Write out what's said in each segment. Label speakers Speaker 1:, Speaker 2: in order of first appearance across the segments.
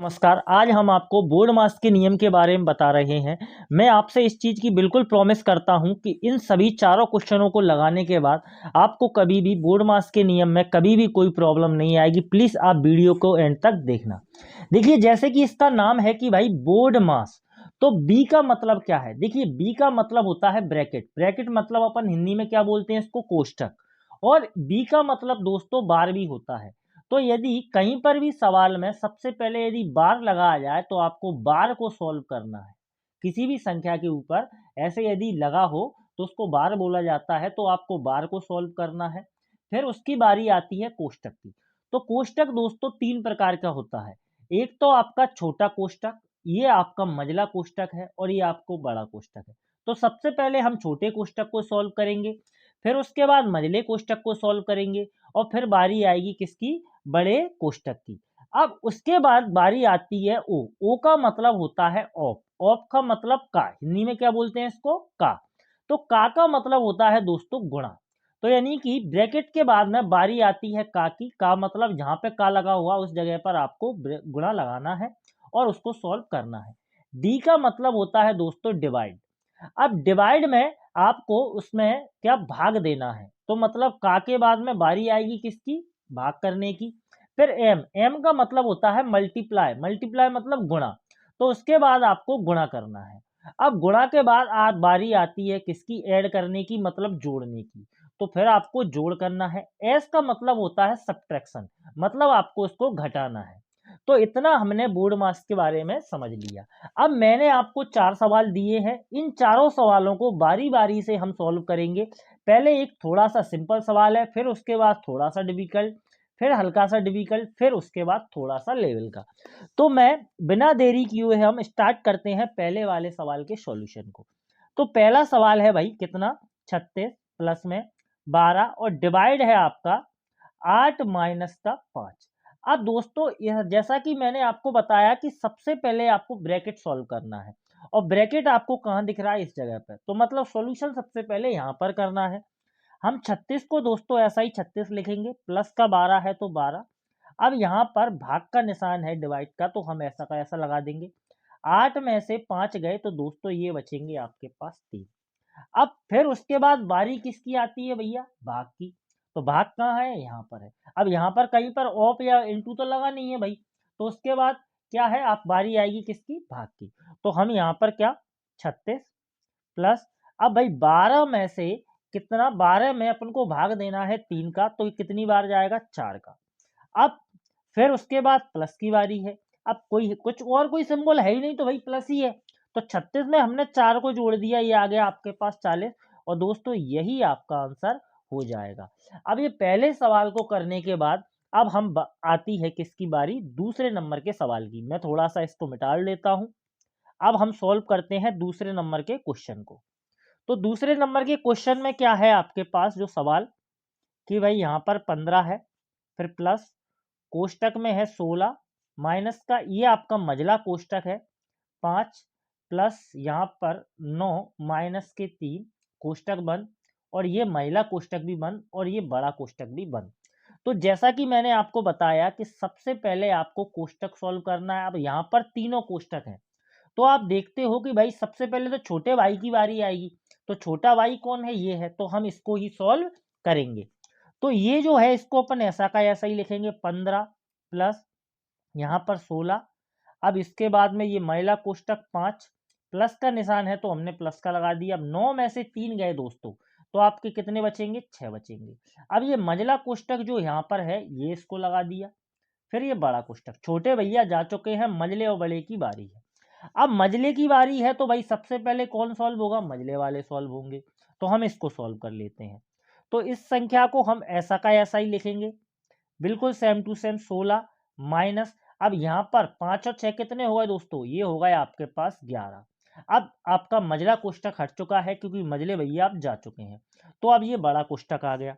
Speaker 1: नमस्कार। आज हम आपको बोर्ड मास के नियम के बारे में बता रहे हैं। मैं आपसे इस चीज़ की बिल्कुल प्रॉमिस करता हूं कि इन सभी चारों क्वेश्चनों को लगाने के बाद आपको कभी भी बोर्ड मास के नियम में कभी भी कोई प्रॉब्लम नहीं आएगी। प्लीज़ आप वीडियो को एंड तक देखना। देखिए, जैसे कि इसका नाम है कि भाई बोर्ड मास, तो बी का मतलब क्या है? देखिए, बी का मतलब होता है ब्रैकेट। ब्रैकेट मतलब अपन हिंदी में क्या बोलते हैं इसको? कोष्ठक। और बी का मतलब दोस्तों बार भी होता है। तो यदि कहीं पर भी सवाल में सबसे पहले यदि बार लगाया जाए तो आपको बार को सॉल्व करना है। किसी भी संख्या के ऊपर ऐसे यदि लगा हो तो उसको बार बोला जाता है, तो आपको बार को सॉल्व करना है। फिर उसकी बारी आती है कोष्टक की। तो कोष्टक दोस्तों तीन प्रकार का होता है। एक तो आपका छोटा कोष्टक, ये आपका मझला कोष्टक है, और ये आपको बड़ा कोष्टक है। तो सबसे पहले हम छोटे कोष्टक को सॉल्व करेंगे, फिर उसके बाद मझले कोष्टक को सॉल्व करेंगे, और फिर बारी आएगी किसकी? बड़े कोष्टक की। अब उसके बाद बारी आती है ओ। ओ का मतलब होता है ऑफ। ऑफ का मतलब का, हिंदी में क्या बोलते हैं इसको? का। तो का मतलब होता है दोस्तों गुणा। तो यानी कि ब्रैकेट के बाद में बारी आती है का की। का मतलब जहां पे का लगा हुआ उस जगह पर आपको गुणा लगाना है और उसको सॉल्व करना है। डी का मतलब होता है दोस्तों डिवाइड। अब डिवाइड में आपको उसमें क्या भाग देना है। तो मतलब का के बाद में बारी आएगी किसकी? भाग करने की। फिर एम। एम का मतलब होता है मल्टीप्लाई। मल्टीप्लाई मतलब गुणा। तो उसके बाद आपको गुणा करना है। अब गुणा के बाद आप बारी आती है किसकी? ऐड करने की, मतलब जोड़ने की। तो फिर आपको जोड़ करना है। एस का मतलब होता है सब्ट्रैक्शन, मतलब आपको उसको घटाना है। तो इतना हमने बोर्ड मास के बारे में समझ लिया। अब मैंने आपको 4 सवाल दिए हैं। इन चारों सवालों को बारी-बारी से हम सॉल्व करेंगे। पहले एक थोड़ा-सा सिंपल सवाल है, फिर उसके बाद थोड़ा-सा डिफिकल्ट, फिर हल्का-सा डिफिकल्ट, फिर उसके बाद थोड़ा-सा लेवल का। तो मैं बिना देरी किए हुए हम स्टार्ट करते हैं पहले वाले सवाल के सॉल्यूशन को। तो पहला सवाल है भाई कितना? 36 प्लस में 12 और डिवाइड है आपका 8 माइनस का 5। अब दोस्तों यह जैसा कि मैंने आपको बताया कि सबसे पहले आपको ब्रैकेट सॉल्व करना है, और ब्रैकेट आपको कहाँ दिख रहा है? इस जगह पर। तो मतलब सॉल्यूशन सबसे पहले यहाँ पर करना है। हम 36 को दोस्तों ऐसा ही 36 लिखेंगे, प्लस का 12 है तो 12। अब यहाँ पर भाग का निशान है डिवाइड का, तो हम ऐसा का ऐसा लगा देंगे। 8 में से 5 गए तो दोस्तों ये बचेंगे आपके पास 3। अब फिर उसके बाद बारी किसकी आती है भैया? भाग की। तो भाग कहाँ है? यहाँ पर है। अब यहाँ पर कहीं पर ऑफ या इंटू तो लगा नहीं है भाई। तो उसके बाद क्या है? आप बारी आएगी किसकी? भाग की। तो हम यहाँ पर क्या? 36 प्लस, अब भाई 12 में से कितना? 12 में अपन को भाग देना है 3 का, तो कितनी बार जाएगा? 4 का। अब फिर उसके बाद प्लस की बारी है। अब कोई कुछ और कोई सिंबल है ही नहीं, तो भाई प्लस ही है। तो 36 में हमने 4 को जोड़ दिया, ये आ गया आपके पास 40। और दोस्तों यही आपका आंसर हो जाएगा। अब ये पहले सवाल को करने के बाद अब हम आती है किसकी बारी? दूसरे नंबर के सवाल की। मैं थोड़ा सा इसको मिटा लेता हूं। अब हम सॉल्व करते हैं दूसरे नंबर के क्वेश्चन को। तो दूसरे नंबर के क्वेश्चन में क्या है आपके पास जो सवाल? कि भाई यहाँ पर 15 है, फिर प्लस कोष्टक में है 16 माइनस का, ये आपका मझला कोष्टक है 5, प्लस यहाँ पर 9 माइनस के 3 कोष्टक बंद, और ये महिला कोष्टक भी बंद, और ये बड़ा कोष्टक भी बंद। तो जैसा कि मैंने आपको बताया कि सबसे पहले आपको कोष्टक सॉल्व करना है। अब यहाँ पर तीनों कोष्टक हैं, तो आप देखते हो कि भाई सबसे पहले तो छोटे भाई की बारी आएगी। तो छोटा भाई कौन है? ये है। तो हम इसको ही सॉल्व करेंगे। तो ये जो है इसको अपन ऐसा का ऐसा ही लिखेंगे। 15 प्लस यहाँ पर 16। अब इसके बाद में ये महिला कोष्टक 5, प्लस का निशान है तो हमने प्लस का लगा दिया। अब 9 में से 3 गए दोस्तों, तो आपके कितने बचेंगे? 6 बचेंगे। अब ये मझला कोष्टक जो यहाँ पर है, ये इसको लगा दिया। फिर ये बड़ा कोष्टक। छोटे भैया जा चुके हैं, मझले और बड़े की बारी है। अब मझले की बारी है, तो भाई सबसे पहले कौन सॉल्व होगा? मझले वाले सॉल्व होंगे। तो हम इसको सॉल्व कर लेते हैं। तो इस संख्या को हम ऐसा का ऐसा ही लिखेंगे, बिल्कुल सेम टू सेम। 16 माइनस, अब यहाँ पर 5 और 6 कितने हो गए दोस्तों? ये हो गए आपके पास 11। अब आपका मझला कोष्टक हट चुका है, क्योंकि मझले भैया आप जा चुके हैं। तो अब ये बड़ा कोष्टक आ गया।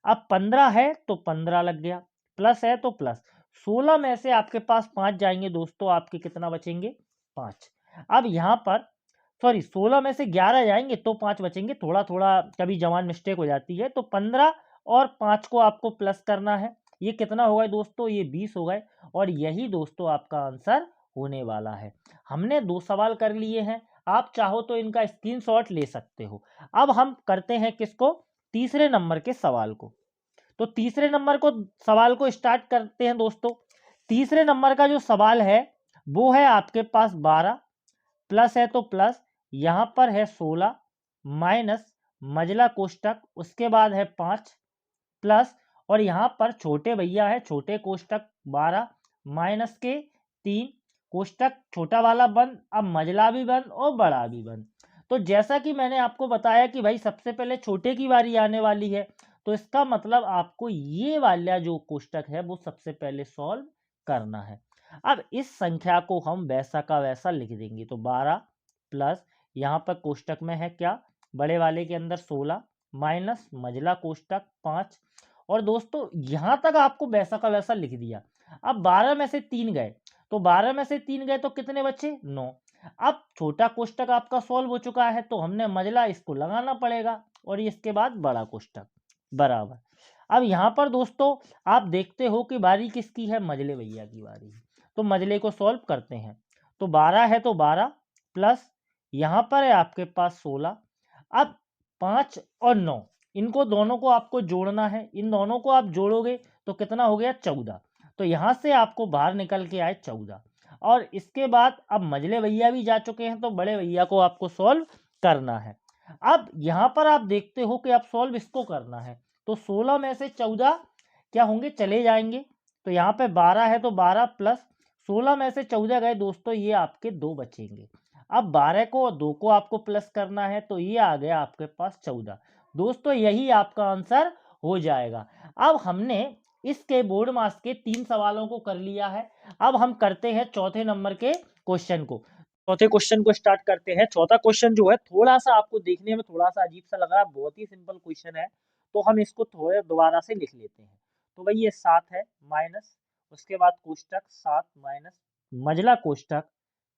Speaker 1: अब 15 है तो 15 लग गया, प्लस है तो प्लस। 16 में से आपके पास 5 जाएंगे दोस्तों, आपके कितना बचेंगे? 5। अब यहाँ पर सॉरी, 16 में से 11 जाएंगे तो 5 बचेंगे। थोड़ा थोड़ा कभी जवान मिस्टेक हो जाती है। तो 15 और 5 को आपको प्लस करना है। ये कितना हो गए दोस्तों, ये 20 हो गए। और यही दोस्तों आपका आंसर होने वाला है। हमने 2 सवाल कर लिए हैं, आप चाहो तो इनका स्क्रीनशॉट ले सकते हो। अब हम करते हैं किसको, तीसरे नंबर के सवाल को। तो तीसरे नंबर को सवाल को स्टार्ट करते हैं दोस्तों। तीसरे नंबर का जो सवाल है वो है आपके पास 12 प्लस है तो प्लस, यहां पर है 16 माइनस मजला कोष्टक, उसके बाद है 5 प्लस, और यहां पर छोटे भैया है छोटे कोष्टक 12 माइनस के 3, कोष्टक छोटा वाला बंद, अब मजला भी बंद और बड़ा भी बंद। तो जैसा कि मैंने आपको बताया कि भाई सबसे पहले छोटे की बारी आने वाली है, तो इसका मतलब आपको ये वाला जो कोष्टक है वो सबसे पहले सॉल्व करना है। अब इस संख्या को हम वैसा का वैसा लिख देंगे। तो 12 प्लस, यहाँ पर कोष्टक में है क्या, बड़े वाले के अंदर 16 माइनस मझला कोष्टक 5, और दोस्तों यहां तक आपको वैसा का वैसा लिख दिया। अब 12 में से 3 गए, तो 12 में से 3 गए तो कितने बचे, 9। अब छोटा कोष्टक आपका सॉल्व हो चुका है, तो हमने मझला इसको लगाना पड़ेगा, और इसके बाद बड़ा कोष्टक बराबर। अब यहाँ पर दोस्तों आप देखते हो कि बारी किसकी है, मझले भैया की बारी है। तो मझले को सॉल्व करते हैं। तो 12 है तो 12 प्लस, यहाँ पर है आपके पास 16, अब 5 और 9, इनको दोनों को आपको जोड़ना है। इन दोनों को आप जोड़ोगे तो कितना हो गया, 14। तो यहाँ से आपको बाहर निकल के आए 14। और इसके बाद अब मझले भैया भी जा चुके हैं, तो बड़े भैया को आपको सॉल्व करना है। अब यहाँ पर आप देखते हो कि अब सॉल्व इसको करना है। तो 16 में से 14 क्या होंगे, चले जाएंगे। तो यहाँ पे 12 है तो 12 प्लस 16 में से 14 गए दोस्तों, ये आपके 2 बचेंगे। अब 12 को और 2 को आपको प्लस करना है, तो ये आ गया आपके पास 14। दोस्तों यही आपका आंसर हो जाएगा। अब हमने इसके बोर्ड मास के 3 सवालों को कर लिया है। अब हम करते हैं चौथे नंबर के क्वेश्चन को। चौथे क्वेश्चन को स्टार्ट करते हैं। चौथा क्वेश्चन जो है थोड़ा सा आपको देखने में थोड़ा सा अजीब सा लग रहा है, बहुत ही सिंपल क्वेश्चन है, तो हम इसको थोड़े दोबारा से लिख लेते हैं। तो भाई ये 7 है माइनस, उसके बाद कोष्टक 7 माइनस मझला कोष्टक,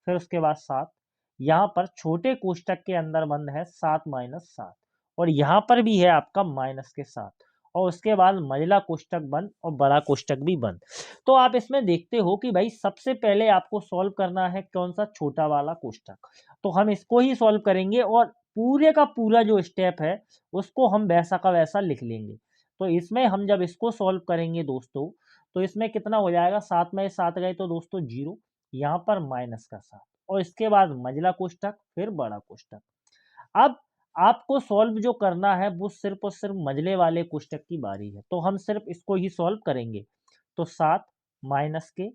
Speaker 1: फिर उसके बाद 7, यहाँ पर छोटे कोष्टक के अंदर बंद है 7 माइनस 7, और यहाँ पर भी है आपका माइनस के 7, और उसके बाद मझला कोष्टक बंद और बड़ा कोष्टक भी बंद। तो आप इसमें देखते हो कि भाई सबसे पहले आपको सॉल्व करना है कौन सा, छोटा वाला कोष्टक। तो हम इसको ही सॉल्व करेंगे, और पूरे का पूरा जो स्टेप है उसको हम वैसा का वैसा लिख लेंगे। तो इसमें हम जब इसको सॉल्व करेंगे दोस्तों, तो इसमें कितना हो जाएगा, 7 में 7 गए तो दोस्तों 0, यहाँ पर माइनस का 7, और इसके बाद मझला कोष्टक फिर बड़ा कोष्टक। अब आपको सॉल्व जो करना है वो सिर्फ और सिर्फ मझले वाले कोष्टक की बारी है, तो हम सिर्फ इसको ही सॉल्व करेंगे। तो 7 माइनस के,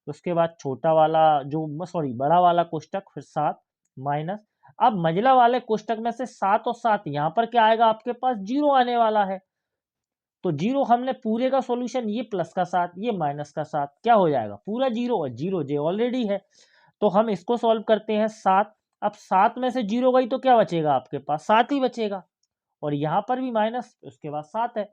Speaker 1: उसके बाद छोटा वाला जो सॉरी बड़ा वाला कोष्टक, फिर 7 माइनस, अब मझला वाले कोष्टक में से 7 और 7 यहाँ पर क्या आएगा, आपके पास 0 आने वाला है। तो 0 हमने पूरे का सॉल्यूशन, ये प्लस का 7 ये माइनस का 7, क्या हो जाएगा पूरा 0, और 0 जे ऑलरेडी है। तो हम इसको सॉल्व करते हैं 7। अब 7 में से 0 गई तो क्या बचेगा, आपके पास 7 ही बचेगा, और यहाँ पर भी माइनस, उसके बाद 7 है।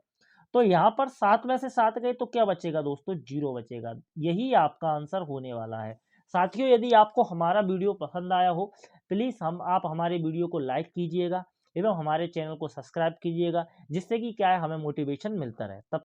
Speaker 1: तो यहाँ पर 7 में से 7 गए तो क्या बचेगा दोस्तों, 0 बचेगा। यही आपका आंसर होने वाला है। साथियों यदि आपको हमारा वीडियो पसंद आया हो, प्लीज़ आप हमारे वीडियो को लाइक कीजिएगा एवं हमारे चैनल को सब्सक्राइब कीजिएगा, जिससे कि क्या है, हमें मोटिवेशन मिलता रहे। तब